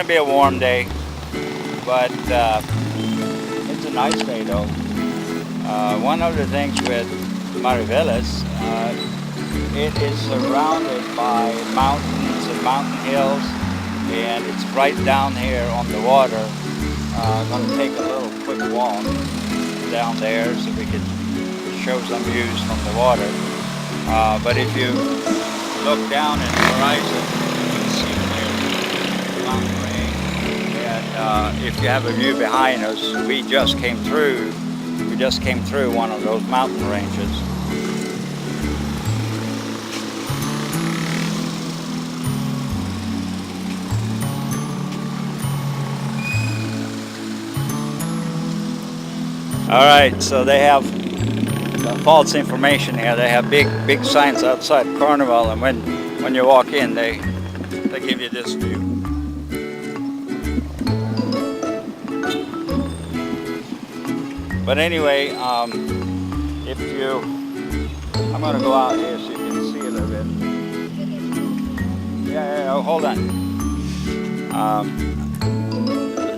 to be a warm day, but it's a nice day though. One of the things with Mariveles, it is surrounded by mountains and mountain hills, and it's right down here on the water. I'm going to take a little quick walk down there so we can show some views from the water. But if you look down at the horizon, you can see the mountain range. And if you have a view behind us, we just came through one of those mountain ranges. All right, so they have false information here. They have big signs outside Carnival, and when you walk in, they give you this view. But anyway, if you, I'm going to go out here so you can see a little bit. Yeah, hold on.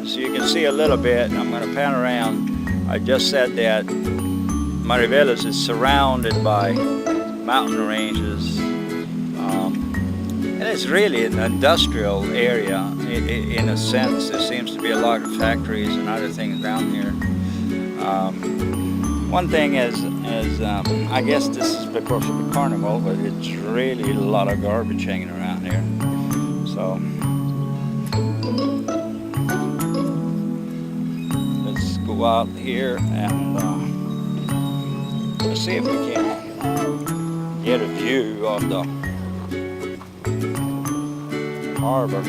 So you can see a little bit. I'm going to pan around. I just said that Mariveles is surrounded by mountain ranges, and it's really an industrial area in a sense. There seems to be a lot of factories and other things down here. One thing is I guess this is because of the carnival, but it's really a lot of garbage hanging around here. So let's go out here and let's see if we can get a view of the harbor.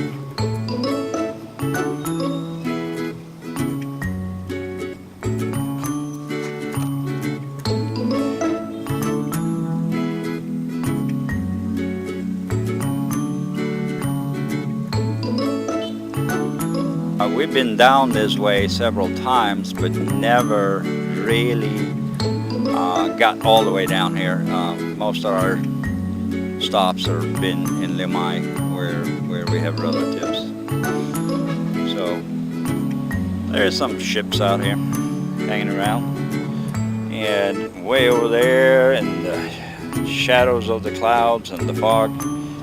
We've been down this way several times, but never really got all the way down here. Most of our stops have been in Limay, where we have relatives. So there's some ships out here hanging around, and way over there in the shadows of the clouds and the fog,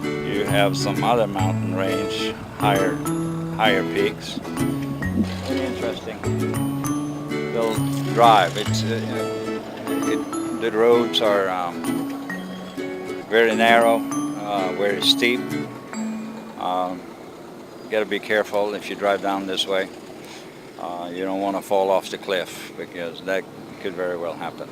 you have some other mountain range, higher peaks. Very interesting. They'll drive. The roads are very narrow, very steep. You got to be careful if you drive down this way. You don't want to fall off the cliff, because that could very well happen.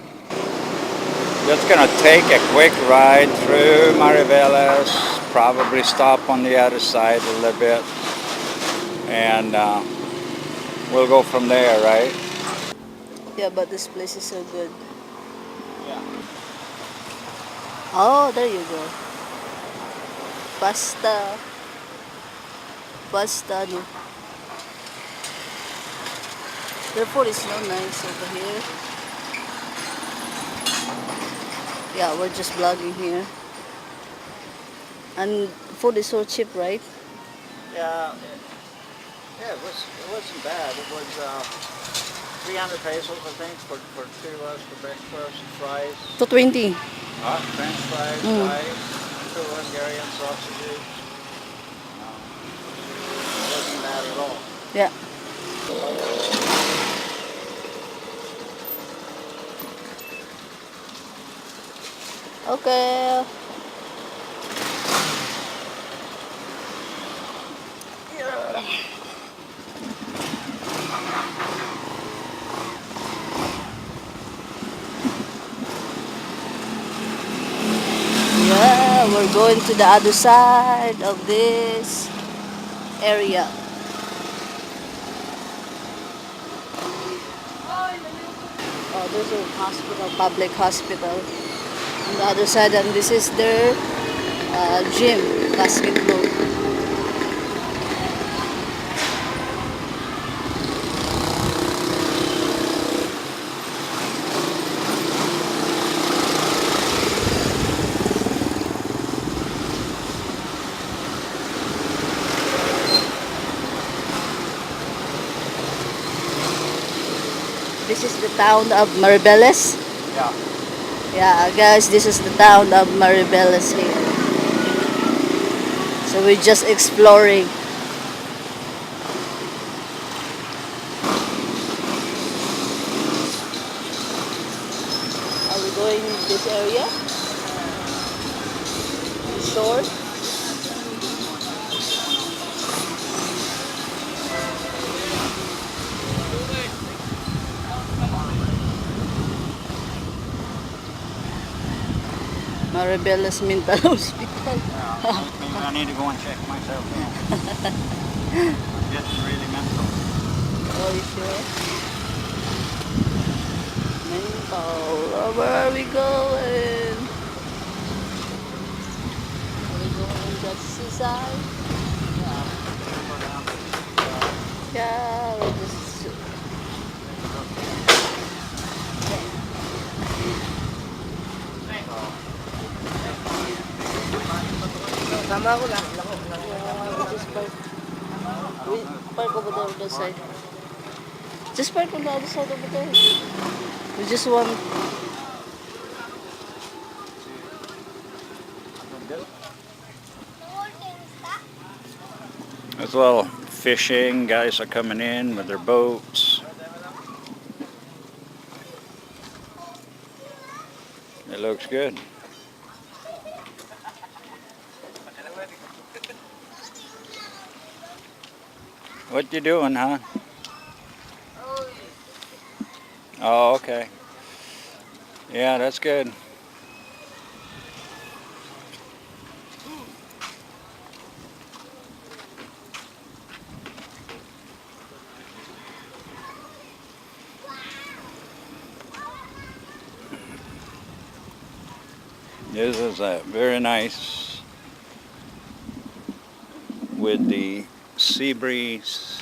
Just gonna take a quick ride through Mariveles, probably stop on the other side a little bit, and we'll go from there, right? Yeah, but this place is so good. Yeah. Oh, there you go. Pasta. No. Their food is so nice over here. Yeah, we're just vlogging here. And food is so cheap, right? Yeah, it wasn't bad. It was 300 pesos, I think, for two of us for breakfast, fries. 220. French fries, rice, 2 Hungarian sausages. It wasn't bad at all. Yeah. Okay. Yeah, we're going to the other side of this area. Oh, there's a hospital, public hospital on the other side, and this is their gym, basketball. this is the town of Mariveles. Yeah. Yeah, guys, this is the town of Mariveles here. So we're just exploring. Are we going this area? The shore? Mariveles Mental Hospital. Maybe I need to go and check myself in. I'm getting really mental. Oh, you sure? Mental. Oh, where are we going? Are we going to the seaside? Yeah, we're just... Sama ko lang. Yeah, just park. We park over there on the side. Just park on the other side over there. We just want... As well, fishing guys are coming in with their boats. It looks good. What you doing, huh? Oh, okay. Yeah, that's good. This is very nice with the sea breeze.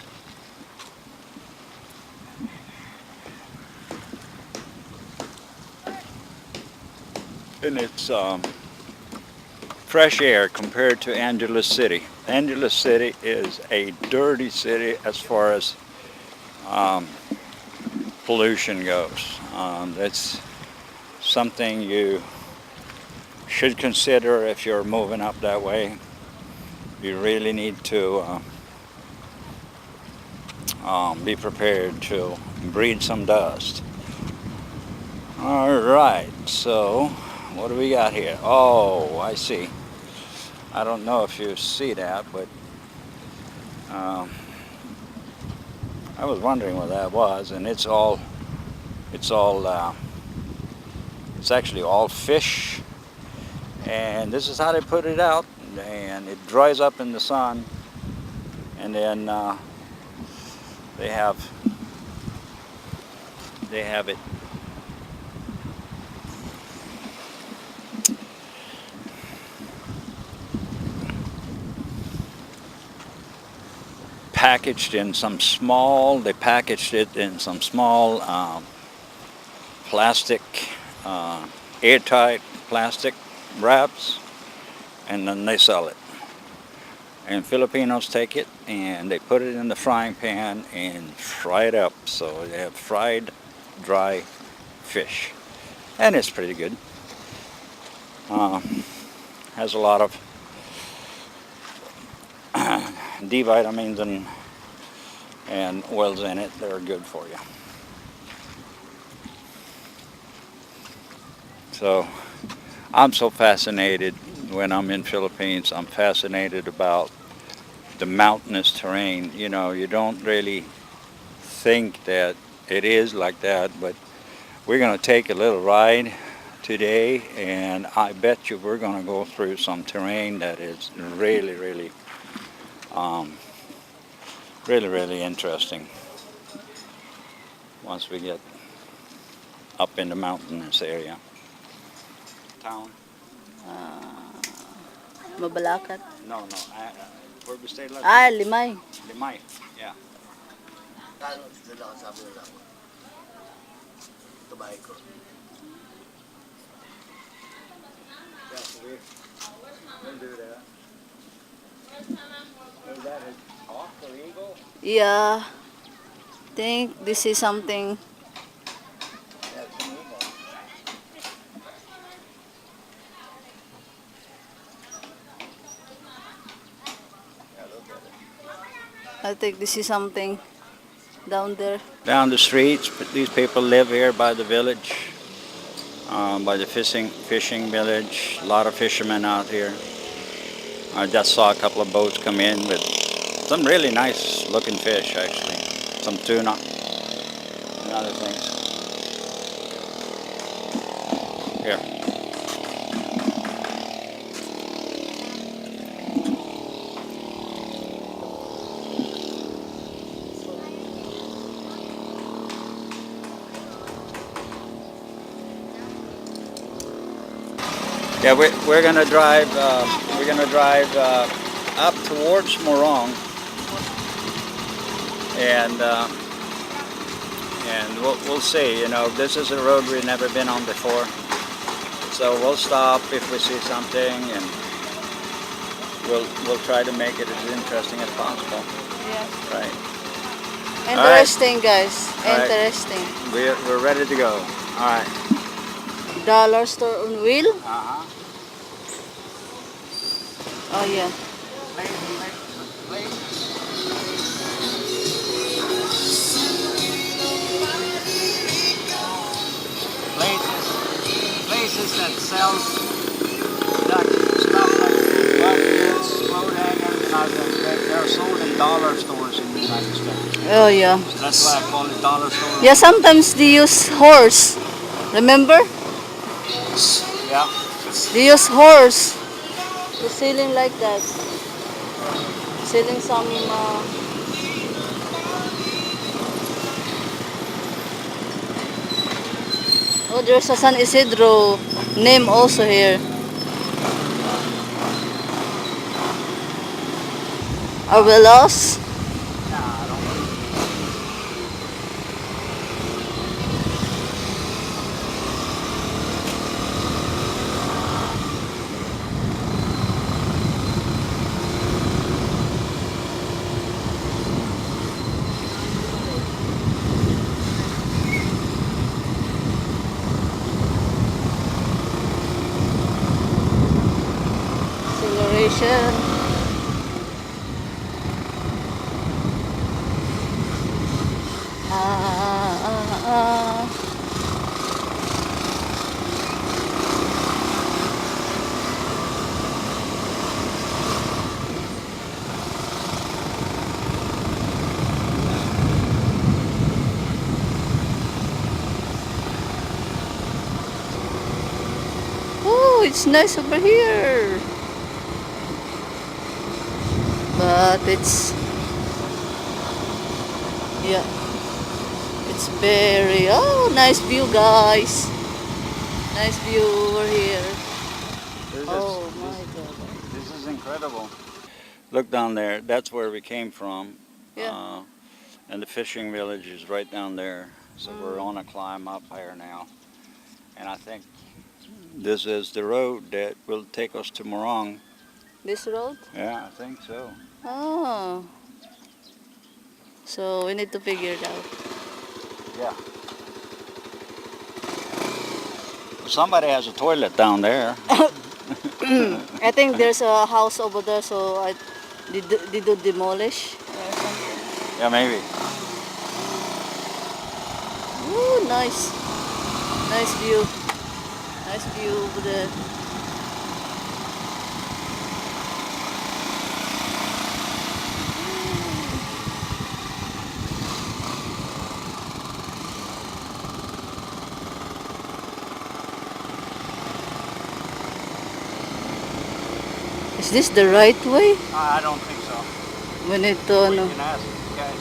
And it's fresh air compared to Angeles City. Angeles City is a dirty city as far as pollution goes. That's something you should consider if you're moving up that way. You really need to be prepared to breathe some dust. All right, so what do we got here? Oh, I see. I don't know if you see that, but I was wondering what that was, and it's actually all fish, and this is how they put it out, and it dries up in the sun, and then they have it packaged in some small, they packaged it in some small plastic, airtight plastic wraps, and then they sell it. And Filipinos take it and they put it in the frying pan and fry it up. So they have fried dry fish, and it's pretty good. Has a lot of D vitamins and oils in it that are good for you. So I'm so fascinated when I'm in Philippines. I'm fascinated about the mountainous terrain. You know, you don't really think that it is like that, but we're going to take a little ride today, and I bet you we're going to go through some terrain that is really, really really interesting once we get up in the mountainous area. Town? Mabalakat. No, where we stayed last Ah, Limay. Limay, yeah. Kano, dito lang, sabi nila ako. Tubahay ko. Yeah, so we'll do that. Is that a hawk or eagle? Yeah. Think this is something I think this is something down there. Down the streets, but these people live here by the village, by the fishing village. A lot of fishermen out here. I just saw a couple of boats come in with some really nice looking fish, actually. Some tuna and other things. Here. Yeah, we're gonna drive. We're gonna drive up towards Morong, and we'll see. You know, this is a road we've never been on before, so we'll stop if we see something, and we'll try to make it as interesting as possible. Yeah. Right. Interesting, guys. All right. Interesting. We're ready to go. All right. Dollar store on wheel. Uh-huh. Oh yeah. Places that sells that stuff like buckets, clothing, and other. They're sold in dollar stores in the United States. Oh yeah. So that's why I call it dollar store. Yeah, sometimes they use horse. Remember? Yeah. They use horse. They're selling like that. Selling some. Oh, there's a San Isidro name also here. Are we lost? Nah, I don't know. Acceleration. Oh, it's nice over here. But it's, yeah, it's very, oh, nice view, guys. Nice view over here. Oh my God. This is incredible. Look down there. That's where we came from. Yeah. And the fishing village is right down there. So we're on a climb up higher now. And I think this is the road that will take us to Morong. This road? Yeah, I think so. Oh. So we need to figure it out. Yeah. Somebody has a toilet down there. I think there's a house over there, so they do demolish or something. Yeah, maybe. Ooh, nice. Nice view. Nice view over there. Is this the right way? I don't think so. We need to, You no. can ask these guys.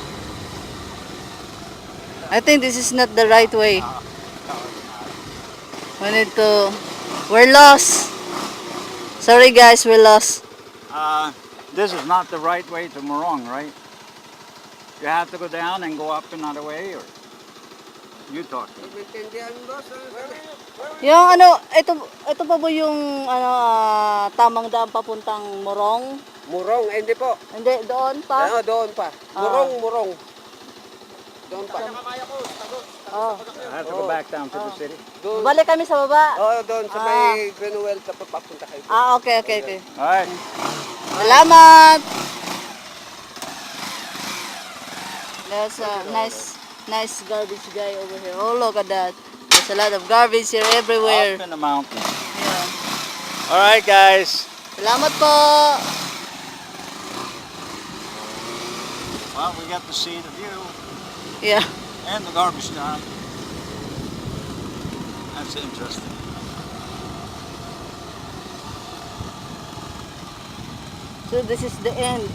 I think this is not the right way. No, it's not. We need to, we're lost. Sorry guys, we're lost. This is not the right way to Morong, right? You have to go down and go up another way, or you talk to them. Yung ano, ito pa ba yung ano, tamang daan papuntang Morong? Murong, hindi po. Hindi, doon pa? Doon pa. Murong. Doon pa. Oh. I have to go back down to the city. Doon. Balik kami sa baba. Doon sa may Greenwell, tapos papunta kayo. Okay. All right. Salamat! There's a nice garbage guy over here. Oh, look at that. There's a lot of garbage here everywhere. Up in the mountain. Yeah. All right, guys. Salamat po. Well, we got to see the view Yeah. and the garbage dump. That's interesting. So this is the end.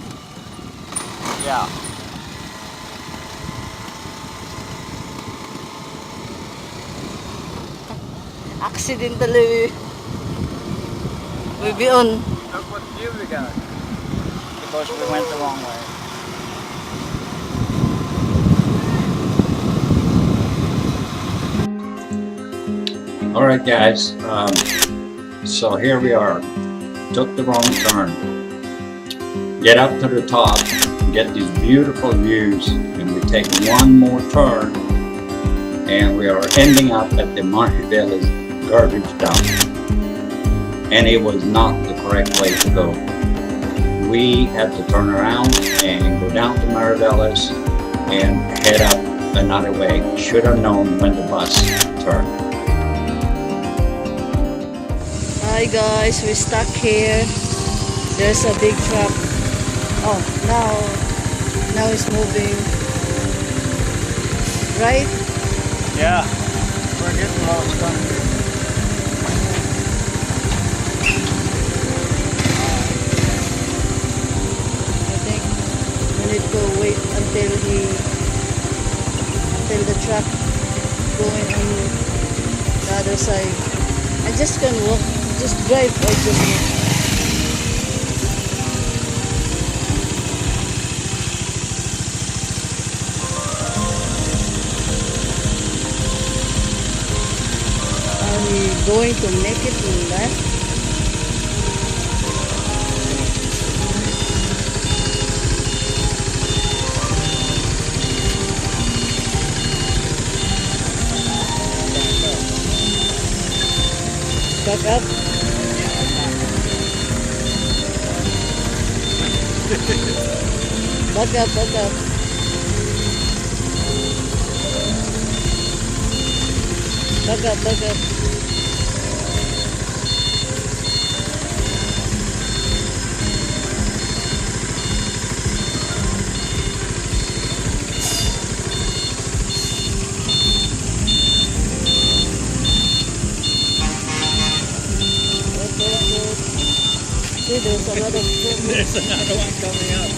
Yeah. Accidentally we be on. Look what view we got. Because we went the wrong way. All right, guys. So here we are. Took the wrong turn. Get up to the top, get these beautiful views, and we take one more turn, and we are ending up at the Mariveles garbage dump. And it was not the correct way to go. We had to turn around and go down to Mariveles and head up another way. Should have known when the bus turned. Hi guys, we're stuck here. There's a big truck. Oh, now it's moving. Right? Yeah, we're getting lost. I think we need to wait until the truck going on the other side. I just can walk, just drive or just walk. Are we going to make it in that? Back up. Back up, back up. Back up, back up. See, there's another food. There's another one coming up.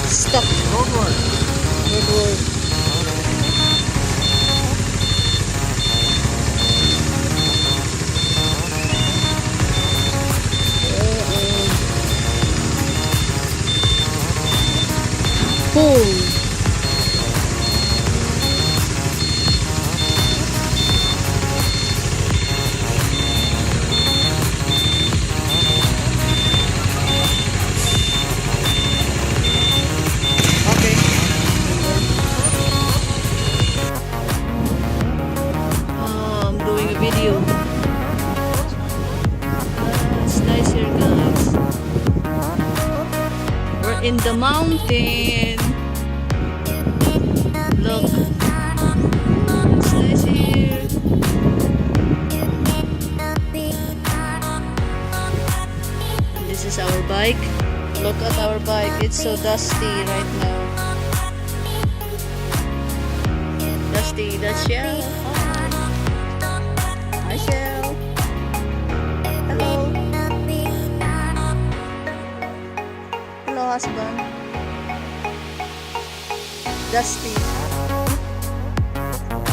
Stuck. Roadwork. Roadwork. Boom. I'm doing a video. It's nice here, guys. We're in the mountain. Look. It's nice here. This is our bike. Look at our bike. It's so dusty right now. Dusty, that's Shell. Hi, Shell. Hello. Hello, husband. Dusty.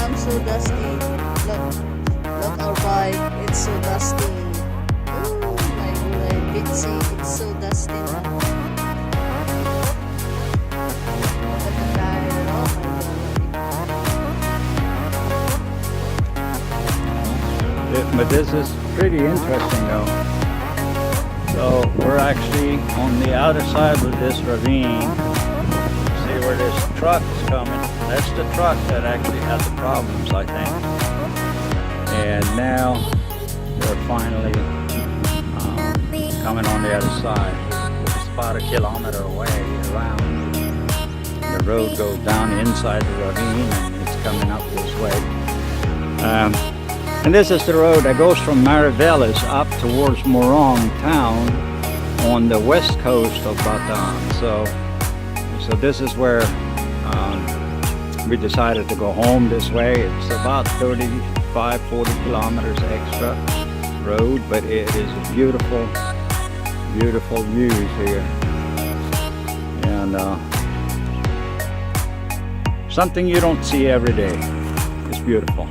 I'm so dusty. Look our bike. It's so dusty. Ooh, my bitsy. It's so dusty now. Look at the tire. Oh my God. But this is pretty interesting though. So we're actually on the outer side of this ravine. See where this truck is coming? That's the truck that actually had the problems, I think. And now we're finally coming on the other side. It's about a kilometer away around. The road goes down inside the ravine and it's coming up this way. And this is the road that goes from Mariveles up towards Morong town on the west coast of Bataan. So this is where we decided to go home this way. It's about 35-40 kilometers extra road, but it is a beautiful views here. And something you don't see every day. It's beautiful.